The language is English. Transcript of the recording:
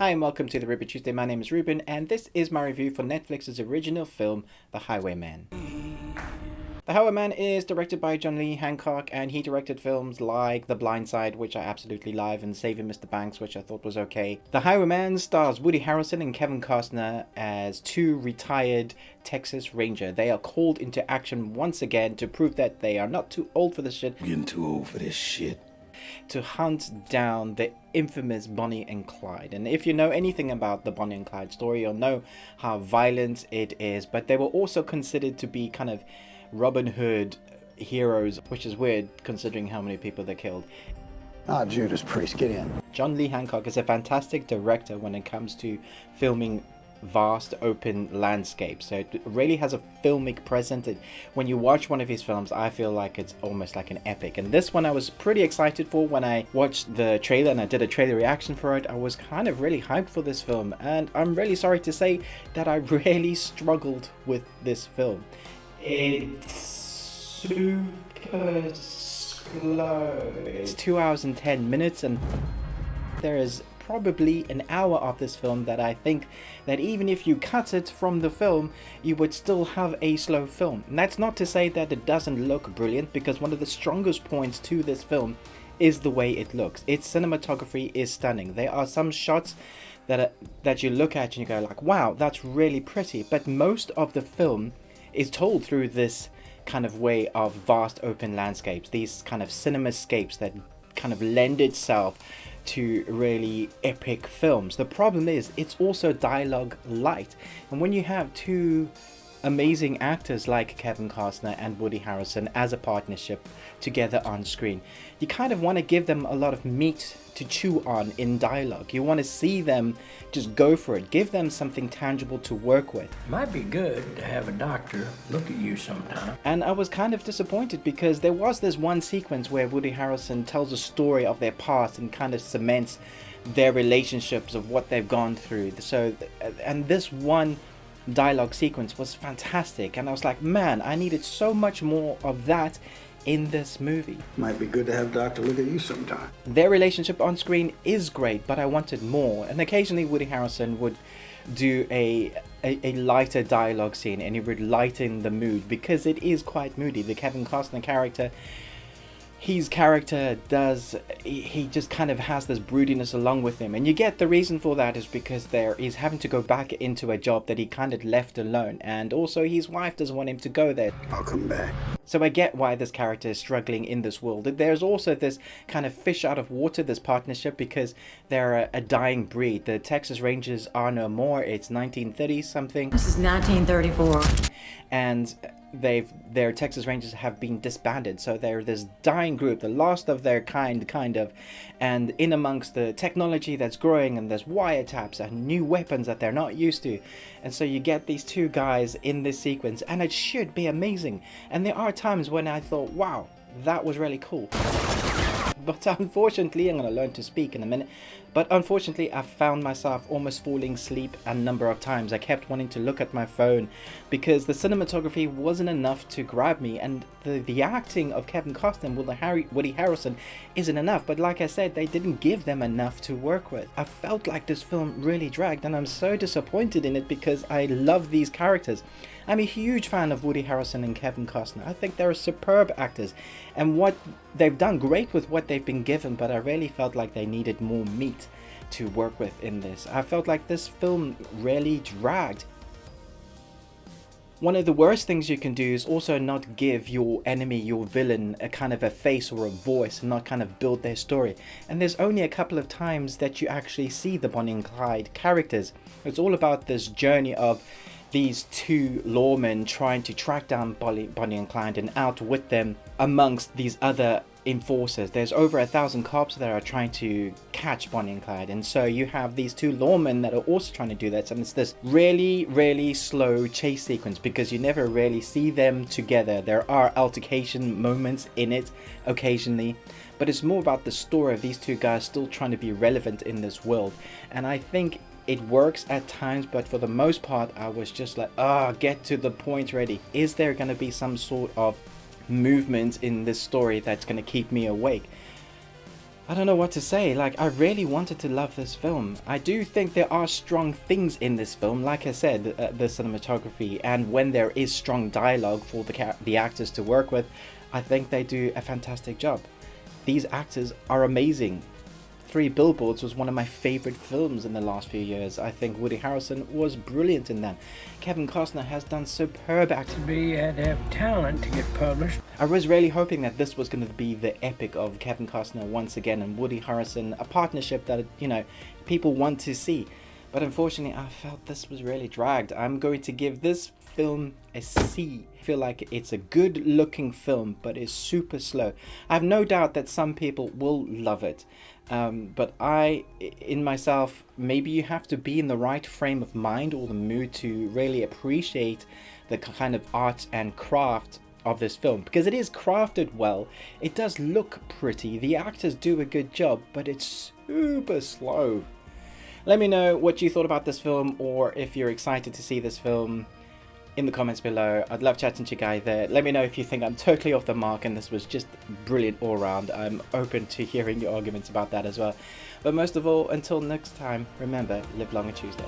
Hi and welcome to the Ruben Tuesday. My name is Ruben and this is my review for Netflix's original film, The Highwaymen. The Highwaymen is directed by John Lee Hancock and he directed films like The Blind Side, which I absolutely love, and Saving Mr. Banks, which I thought was okay. The Highwaymen stars Woody Harrelson and Kevin Costner as two retired Texas Rangers. They are called into action once again to prove that they are not too old for this shit. Getting too old for this shit. To hunt down the infamous Bonnie and Clyde. And if you know anything about the Bonnie and Clyde story, you'll know how violent it is, but they were also considered to be kind of Robin Hood heroes, which is weird considering how many people they killed. Ah, Judas Priest, get in. John Lee Hancock is a fantastic director when it comes to filming vast open landscapes, so it really has a filmic presence. When you watch one of his films, I feel like it's almost like an epic, and this one I was pretty excited for. When I watched the trailer and I did a trailer reaction for it, I was kind of really hyped for this film, and I'm really sorry to say that I really struggled with this film. It's super slow. It's 2 hours and 10 minutes, and there is probably an hour of this film that I think that even if you cut it from the film, you would still have a slow film. And that's not to say that it doesn't look brilliant, because one of the strongest points to this film is the way it looks. Its cinematography is stunning. There are some shots that you look at and you go like, wow, that's really pretty, but most of the film is told through this kind of way of vast open landscapes, these kind of cinemascapes that kind of lend itself to really epic films. The problem is it's also dialogue light, and when you have two amazing actors like Kevin Costner and Woody Harrelson as a partnership together on screen, you kind of want to give them a lot of meat to chew on in dialogue. You want to see them just go for it, give them something tangible to work with. Might be good to have a doctor look at you sometime. And I was kind of disappointed because there was this one sequence where Woody Harrelson tells a story of their past and kind of cements their relationships of what they've gone through. So, and this one dialogue sequence was fantastic, and I was like, man, I needed so much more of that in this movie. Might be good to have a doctor look at you sometime. Their relationship on screen is great, but I wanted more, and occasionally Woody Harrelson would do a lighter dialogue scene and he would lighten the mood, because it is quite moody. The Kevin Costner character, his character he just kind of has this broodiness along with him, and you get the reason for that is because he's having to go back into a job that he kind of left alone, and also his wife doesn't want him to go there. I'll come back. So I get why this character is struggling in this world. There's also this kind of fish out of water, this partnership, because they're a dying breed. The Texas Rangers are no more. It's 1930 something. This is 1934. And their Texas Rangers have been disbanded, so they're this dying group, the last of their kind of, and in amongst the technology that's growing, and there's wiretaps and new weapons that they're not used to, and so you get these two guys in this sequence, and it should be amazing. And there are times when I thought, wow, that was really cool. But unfortunately, I'm going to learn to speak in a minute, but unfortunately I found myself almost falling asleep a number of times. I kept wanting to look at my phone because the cinematography wasn't enough to grab me, and the acting of Kevin Costner and Woody Harrelson isn't enough. But like I said, they didn't give them enough to work with. I felt like this film really dragged, and I'm so disappointed in it because I love these characters. I'm a huge fan of Woody Harrelson and Kevin Costner. I think they're superb actors, and what they've done great with what they've been given, but I really felt like they needed more meat to work with in this. I felt like this film really dragged. One of the worst things you can do is also not give your enemy, your villain, a kind of a face or a voice, and not kind of build their story. And there's only a couple of times that you actually see the Bonnie and Clyde characters. It's all about this journey of these two lawmen trying to track down Bonnie and Clyde and outwit them amongst these other enforcers. There's over 1,000 cops that are trying to catch Bonnie and Clyde, and so you have these two lawmen that are also trying to do that, and it's this really slow chase sequence because you never really see them together. There are altercation moments in it occasionally, but it's more about the story of these two guys still trying to be relevant in this world, and I think it works at times, but for the most part I was just like, get to the point already. Is there going to be some sort of movement in this story that's going to keep me awake? I don't know what to say. Like, I really wanted to love this film. I do think there are strong things in this film. Like I said, the cinematography, and when there is strong dialogue for the actors to work with, I think they do a fantastic job. These actors are amazing. Three Billboards was one of my favorite films in the last few years. I think Woody Harrelson was brilliant in that. Kevin Costner has done superb acting. You had to have talent to get published. I was really hoping that this was going to be the epic of Kevin Costner once again and Woody Harrelson, a partnership that, you know, people want to see. But unfortunately, I felt this was really dragged. I'm going to give this film a C. I feel like it's a good looking film, but it's super slow. I have no doubt that some people will love it. But in myself, maybe you have to be in the right frame of mind or the mood to really appreciate the kind of art and craft of this film, because it is crafted well. It does look pretty, the actors do a good job, but it's super slow. Let me know what you thought about this film, or if you're excited to see this film, in the comments below. I'd love chatting to you guys there. Let me know if you think I'm totally off the mark and this was just brilliant all around. I'm open to hearing your arguments about that as well. But most of all, until next time, remember, live long and Tuesday.